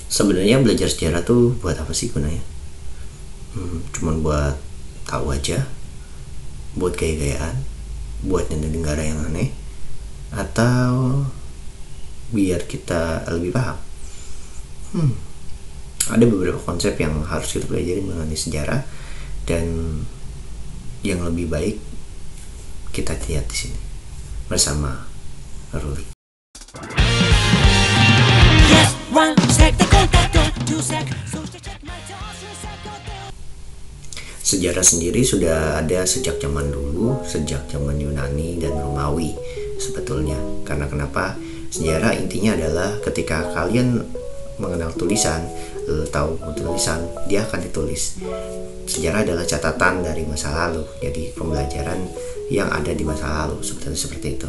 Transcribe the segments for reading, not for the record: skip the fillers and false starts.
Sebenarnya belajar sejarah tuh buat apa sih gunanya? Cuman buat tahu aja, buat gaya-gayaan, buat negara yang aneh, atau biar kita lebih paham. Ada beberapa konsep yang harus kita pelajari mengenai sejarah, dan yang lebih baik kita lihat di sini bersama Ruli. Sejarah sendiri sudah ada sejak zaman dulu, sejak zaman Yunani dan Romawi sebetulnya. Karena kenapa? Sejarah intinya adalah ketika kalian mengenal tulisan, tahu tulisan, dia akan ditulis. Sejarah adalah catatan dari masa lalu, jadi pembelajaran yang ada di masa lalu, sebetulnya seperti itu.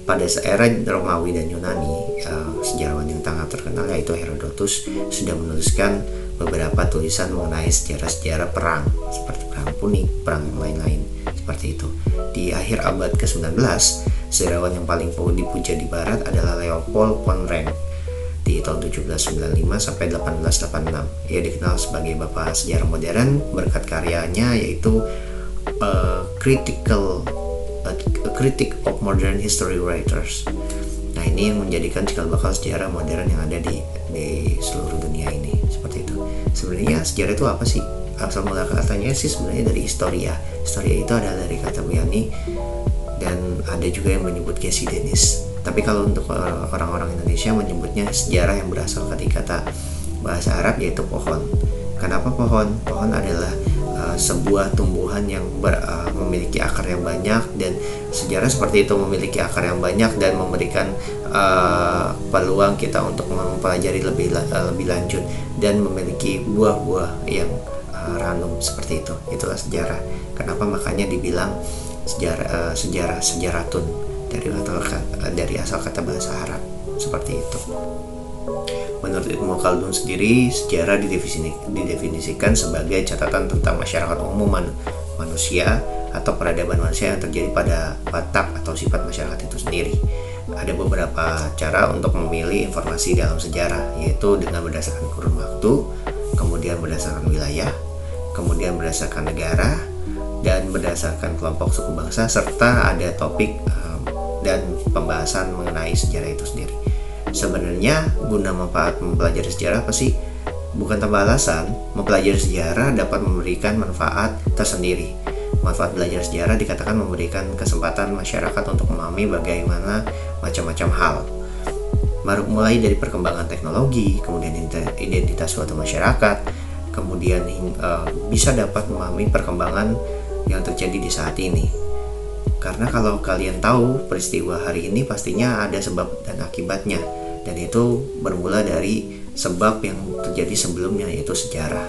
Pada era Romawi dan Yunani, sejarawan yang sangat terkenal yaitu Herodotus sudah menuliskan beberapa tulisan mengenai sejarah-sejarah perang, seperti perang Punik, perang yang lain-lain, seperti itu. Di akhir abad ke-19, sejarawan yang paling dipuja di barat adalah Leopold von Ranke di tahun 1795 sampai 1886. Ia dikenal sebagai bapak sejarah modern berkat karyanya yaitu Critic of Modern History Writers. Nah, ini yang menjadikan cikal bakal sejarah modern yang ada di seluruh dunia ini, seperti itu. Sebenarnya sejarah itu apa sih? Asal mula katanya sih sebenarnya dari historia. Historia itu adalah dari kata Yunani, dan ada juga yang menyebut Gesidenis. Tapi kalau untuk orang-orang Indonesia menyebutnya sejarah yang berasal dari kata bahasa Arab yaitu pohon. Kenapa pohon? Pohon adalah sebuah tumbuhan yang memiliki akar yang banyak, dan sejarah seperti itu memiliki akar yang banyak dan memberikan peluang kita untuk mempelajari lebih lanjut dan memiliki buah-buah yang ranum seperti itu. Itulah sejarah. Kenapa makanya dibilang sejaratun dari asal kata bahasa Arab seperti itu. Menurut Ibnu Khaldun sendiri, sejarah didefinisikan sebagai catatan tentang masyarakat umum manusia atau peradaban manusia yang terjadi pada watak atau sifat masyarakat itu sendiri. Ada beberapa cara untuk memilih informasi dalam sejarah, yaitu dengan berdasarkan kurun waktu, kemudian berdasarkan wilayah, kemudian berdasarkan negara, dan berdasarkan kelompok suku bangsa, serta ada topik dan pembahasan mengenai sejarah itu sendiri. Sebenarnya guna manfaat mempelajari sejarah apa sih? Bukan tanpa alasan, mempelajari sejarah dapat memberikan manfaat tersendiri. Manfaat belajar sejarah dikatakan memberikan kesempatan masyarakat untuk memahami bagaimana macam-macam hal. Mulai dari perkembangan teknologi, kemudian identitas suatu masyarakat, kemudian bisa dapat memahami perkembangan yang terjadi di saat ini. Karena kalau kalian tahu peristiwa hari ini pastinya ada sebab dan akibatnya, dan itu bermula dari sebab yang terjadi sebelumnya, yaitu sejarah.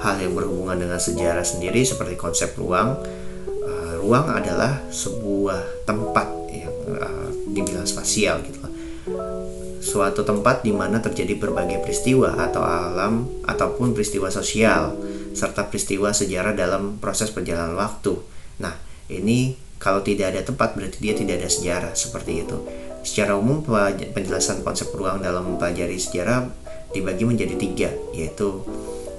Hal yang berhubungan dengan sejarah sendiri seperti konsep ruang. Ruang adalah sebuah tempat yang dibilang spasial gitu. Suatu tempat di mana terjadi berbagai peristiwa atau alam ataupun peristiwa sosial serta peristiwa sejarah dalam proses perjalanan waktu. Nah, ini kalau tidak ada tempat berarti dia tidak ada sejarah, seperti itu. Secara umum penjelasan konsep ruang dalam mempelajari sejarah dibagi menjadi 3, yaitu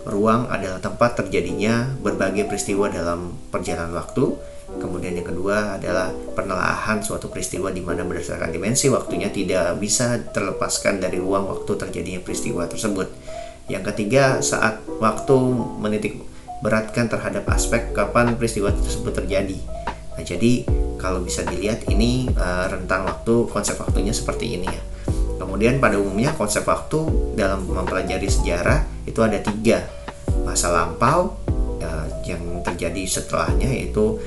ruang adalah tempat terjadinya berbagai peristiwa dalam perjalanan waktu. Kemudian yang kedua adalah penelaahan suatu peristiwa di mana berdasarkan dimensi waktunya tidak bisa terlepaskan dari ruang waktu terjadinya peristiwa tersebut. Yang ketiga, saat waktu menitik beratkan terhadap aspek kapan peristiwa tersebut terjadi. Nah, jadi kalau bisa dilihat ini rentang waktu, konsep waktunya seperti ini ya. Kemudian pada umumnya konsep waktu dalam mempelajari sejarah itu ada 3. Masa lampau yang terjadi setelahnya, yaitu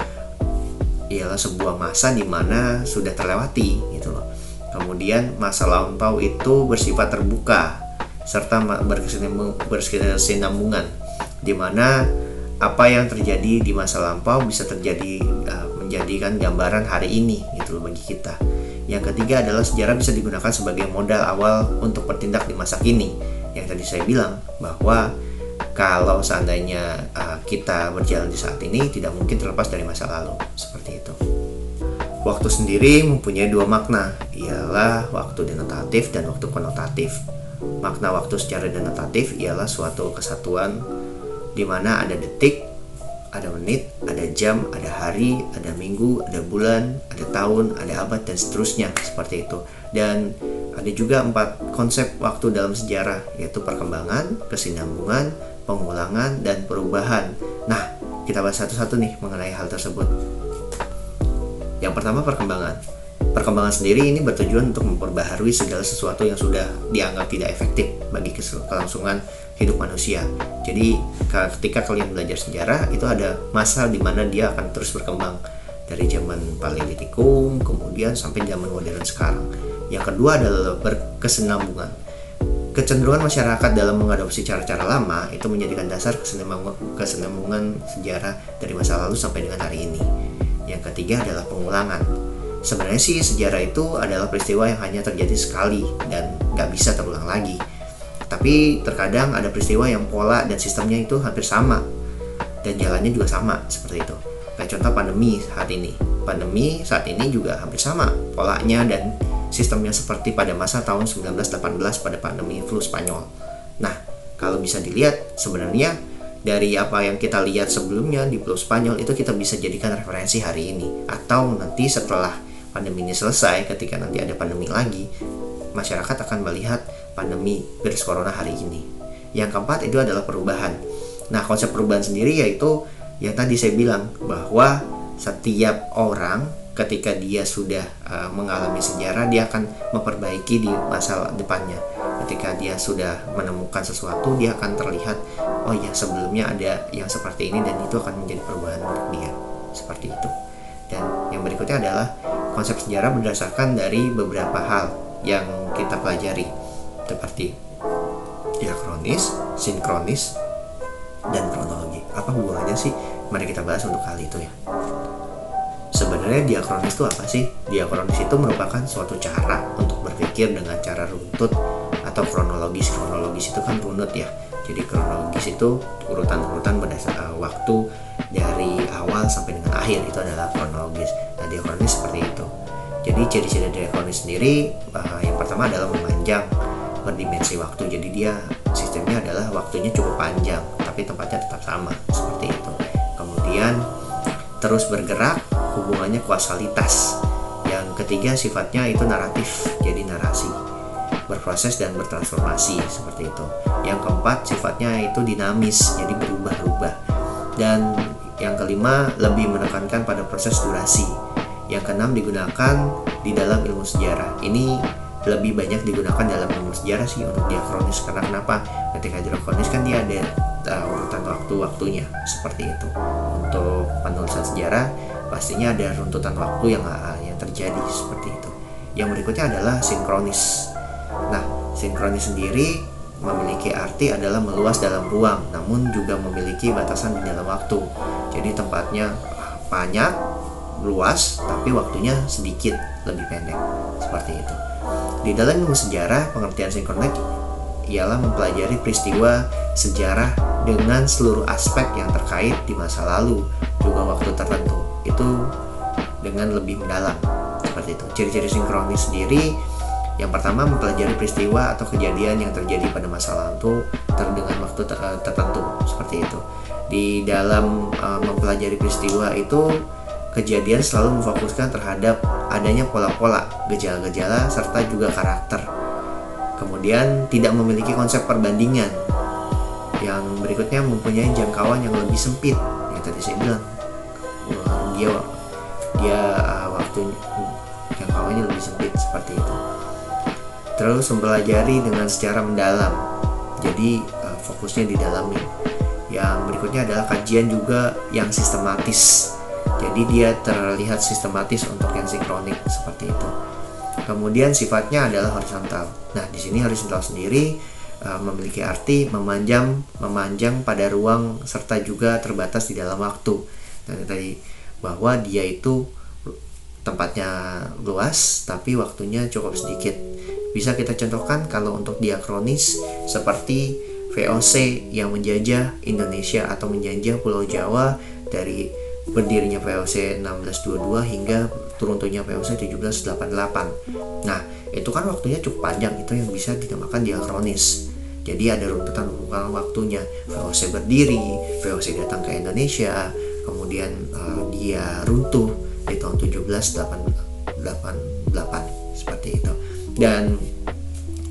ialah sebuah masa di mana sudah terlewati gitu loh. Kemudian masa lampau itu bersifat terbuka serta berkesinambungan, di mana apa yang terjadi di masa lampau bisa terjadi menjadikan gambaran hari ini gitu loh bagi kita. Yang ketiga adalah sejarah bisa digunakan sebagai modal awal untuk bertindak di masa kini. Yang tadi saya bilang bahwa kalau seandainya kita berjalan di saat ini tidak mungkin terlepas dari masa lalu, seperti itu. Waktu sendiri mempunyai dua makna, ialah waktu denotatif dan waktu konotatif. Makna waktu secara denotatif ialah suatu kesatuan di mana ada detik, ada menit, ada jam, ada hari, ada minggu, ada bulan, ada tahun, ada abad, dan seterusnya, seperti itu. Dan ada juga 4 konsep waktu dalam sejarah, yaitu perkembangan, kesinambungan, pengulangan, dan perubahan. Nah, kita bahas satu-satu nih mengenai hal tersebut. Yang pertama, perkembangan. Perkembangan sendiri ini bertujuan untuk memperbaharui segala sesuatu yang sudah dianggap tidak efektif bagi kelangsungan hidup manusia. Jadi ketika kalian belajar sejarah, itu ada masa di mana dia akan terus berkembang dari zaman Paleolitikum kemudian sampai zaman modern sekarang. Yang kedua adalah berkesinambungan. Kecenderungan masyarakat dalam mengadopsi cara-cara lama itu menjadikan dasar kesinambungan sejarah dari masa lalu sampai dengan hari ini. Yang ketiga adalah pengulangan. Sebenarnya sih sejarah itu adalah peristiwa yang hanya terjadi sekali dan nggak bisa terulang lagi. Tapi terkadang ada peristiwa yang pola dan sistemnya itu hampir sama dan jalannya juga sama, seperti itu. Kayak contoh pandemi saat ini. Pandemi saat ini juga hampir sama polanya dan sistemnya seperti pada masa tahun 1918 pada pandemi flu Spanyol. Nah, kalau bisa dilihat sebenarnya dari apa yang kita lihat sebelumnya di flu Spanyol itu kita bisa jadikan referensi hari ini. Atau nanti setelah pandemi ini selesai, ketika nanti ada pandemi lagi, masyarakat akan melihat pandemi virus corona hari ini. Yang keempat itu adalah perubahan. Nah, konsep perubahan sendiri yaitu yang tadi saya bilang bahwa setiap orang ketika dia sudah mengalami sejarah, dia akan memperbaiki di masa depannya. Ketika dia sudah menemukan sesuatu, dia akan terlihat, oh ya sebelumnya ada yang seperti ini, dan itu akan menjadi perubahan untuk dia. Seperti itu. Dan yang berikutnya adalah konsep sejarah berdasarkan dari beberapa hal yang kita pelajari, seperti diakronis, sinkronis, dan kronologi. Apa hubungannya sih? Mari kita bahas untuk hal itu ya. Sebenarnya diakronis itu apa sih? Diakronis itu merupakan suatu cara untuk berpikir dengan cara runtut atau kronologis. Kronologis itu kan runut ya. Jadi kronologis itu urutan-urutan berdasarkan waktu dari awal sampai dengan akhir, itu adalah kronologis. Nah, diakronis seperti itu. Jadi ciri-ciri diakronis sendiri yang pertama adalah memanjang berdimensi waktu. Jadi dia sistemnya adalah waktunya cukup panjang tapi tempatnya tetap sama, seperti itu. Kemudian terus bergerak, hubungannya kausalitas. Yang ketiga sifatnya itu naratif, jadi narasi, berproses dan bertransformasi, seperti itu. Yang keempat sifatnya itu dinamis, jadi berubah-ubah. Dan yang kelima lebih menekankan pada proses durasi. Yang keenam digunakan di dalam ilmu sejarah. Ini lebih banyak digunakan dalam ilmu sejarah sih untuk diakronis. Karena kenapa? Ketika diakronis kan dia ada urutan waktu-waktunya, seperti itu. Untuk penulisan sejarah pastinya ada runtutan waktu yang terjadi, seperti itu. Yang berikutnya adalah sinkronis. Nah, sinkronis sendiri memiliki arti adalah meluas dalam ruang, namun juga memiliki batasan di dalam waktu. Jadi tempatnya banyak, luas, tapi waktunya sedikit, lebih pendek, seperti itu. Di dalam ilmu sejarah, pengertian sinkronik ialah mempelajari peristiwa sejarah dengan seluruh aspek yang terkait di masa lalu, juga waktu tertentu, itu dengan lebih mendalam, seperti itu. Ciri-ciri sinkronis sendiri, yang pertama mempelajari peristiwa atau kejadian yang terjadi pada masa lalu dengan waktu tertentu, seperti itu. Di dalam mempelajari peristiwa itu, kejadian selalu memfokuskan terhadap adanya pola-pola, gejala-gejala, serta juga karakter. Kemudian tidak memiliki konsep perbandingan. Yang berikutnya mempunyai jangkauan yang lebih sempit. Yang tadi saya bilang, dia waktu jangkauannya lebih sempit, seperti itu. Terus mempelajari dengan secara mendalam. Jadi fokusnya di dalamnya. Yang berikutnya adalah kajian juga yang sistematis. Jadi dia terlihat sistematis untuk yang sinkronik, seperti itu. Kemudian sifatnya adalah horizontal. Nah, di sini horizontal sendiri memiliki arti memanjang pada ruang serta juga terbatas di dalam waktu. Dan tadi bahwa dia itu tempatnya luas tapi waktunya cukup sedikit. Bisa kita contohkan kalau untuk diakronis seperti VOC yang menjajah Indonesia atau menjajah Pulau Jawa dari berdirinya VOC 1622 hingga runtuhnya VOC 1788. Nah, itu kan waktunya cukup panjang, itu yang bisa dinamakan diakronis. Jadi ada runtutan waktunya, VOC berdiri, VOC datang ke Indonesia, kemudian dia runtuh di tahun 1788 seperti itu. Dan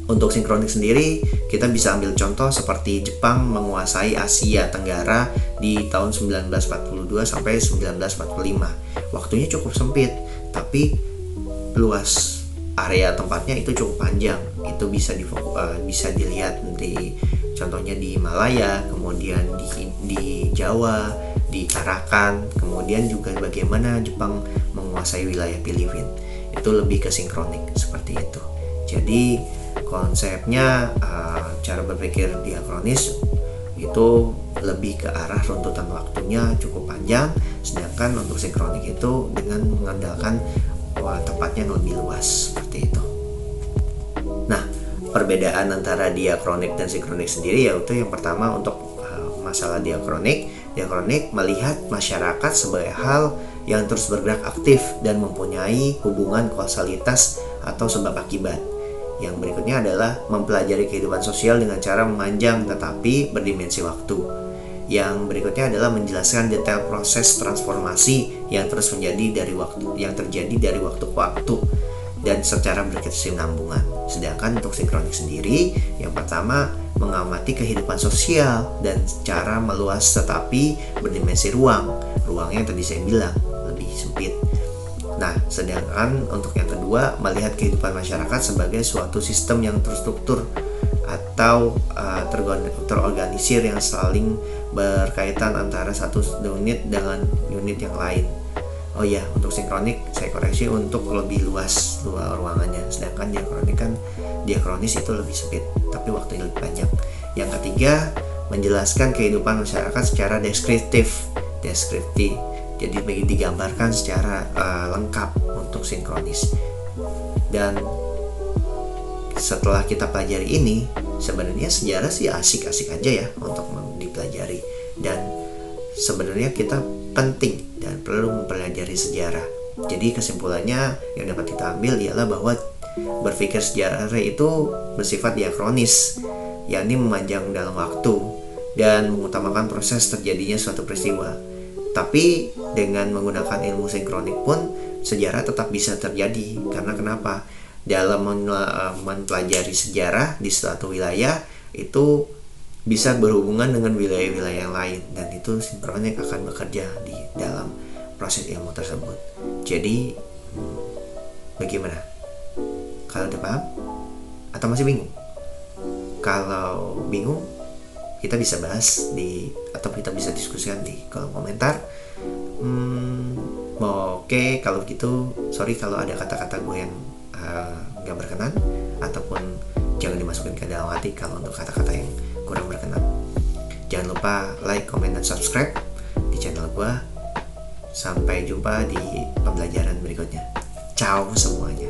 untuk sinkronik sendiri, kita bisa ambil contoh seperti Jepang menguasai Asia Tenggara di tahun 1942 sampai 1945. Waktunya cukup sempit, tapi luas area tempatnya itu cukup panjang. Itu bisa dilihat di contohnya di Malaya, kemudian di Jawa, di Tarakan, kemudian juga bagaimana Jepang menguasai wilayah Filipina. Itu lebih ke sinkronik seperti itu. Jadi konsepnya cara berpikir diakronis itu lebih ke arah runtutan waktunya cukup panjang, sedangkan untuk sinkronik itu dengan mengandalkan tempatnya lebih luas seperti itu. Nah, perbedaan antara diakronik dan sinkronik sendiri yaitu yang pertama untuk masalah diakronik melihat masyarakat sebagai hal yang terus bergerak aktif dan mempunyai hubungan kausalitas atau sebab akibat. Yang berikutnya adalah mempelajari kehidupan sosial dengan cara memanjang tetapi berdimensi waktu. Yang berikutnya adalah menjelaskan detail proses transformasi yang terus terjadi dari waktu ke waktu dan secara berkesinambungan. Sedangkan untuk sinkronik sendiri, yang pertama mengamati kehidupan sosial dan secara meluas tetapi berdimensi ruang. Ruangnya yang tadi saya bilang lebih sempit. Nah, sedangkan untuk yang kedua, melihat kehidupan masyarakat sebagai suatu sistem yang terstruktur atau terorganisir yang saling berkaitan antara satu unit dengan unit yang lain. Oh ya, untuk sinkronik saya koreksi untuk lebih luas ruangannya, sedangkan diakronis itu lebih sempit, tapi waktunya lebih panjang. Yang ketiga, menjelaskan kehidupan masyarakat secara deskriptif. Jadi digambarkan secara lengkap untuk sinkronis. Dan setelah kita pelajari ini, sebenarnya sejarah sih asik-asik aja ya untuk dipelajari. Dan sebenarnya kita penting dan perlu mempelajari sejarah. Jadi kesimpulannya yang dapat kita ambil ialah bahwa berpikir sejarah itu bersifat diakronis, yakni memanjang dalam waktu dan mengutamakan proses terjadinya suatu peristiwa. Tapi dengan menggunakan ilmu sinkronik pun sejarah tetap bisa terjadi. Karena kenapa? Dalam mempelajari sejarah di suatu wilayah itu bisa berhubungan dengan wilayah-wilayah yang lain, dan itu sinkronik akan bekerja di dalam proses ilmu tersebut. Jadi bagaimana? Kalau udah paham? Atau masih bingung? Kalau bingung, kita bisa bahas atau kita bisa diskusikan di kolom komentar. Oke, kalau gitu sorry kalau ada kata-kata gue yang gak berkenan, ataupun jangan dimasukin ke dalam hati kalau untuk kata-kata yang kurang berkenan. Jangan lupa like, comment, dan subscribe di channel gue. Sampai jumpa di pembelajaran berikutnya. Ciao semuanya.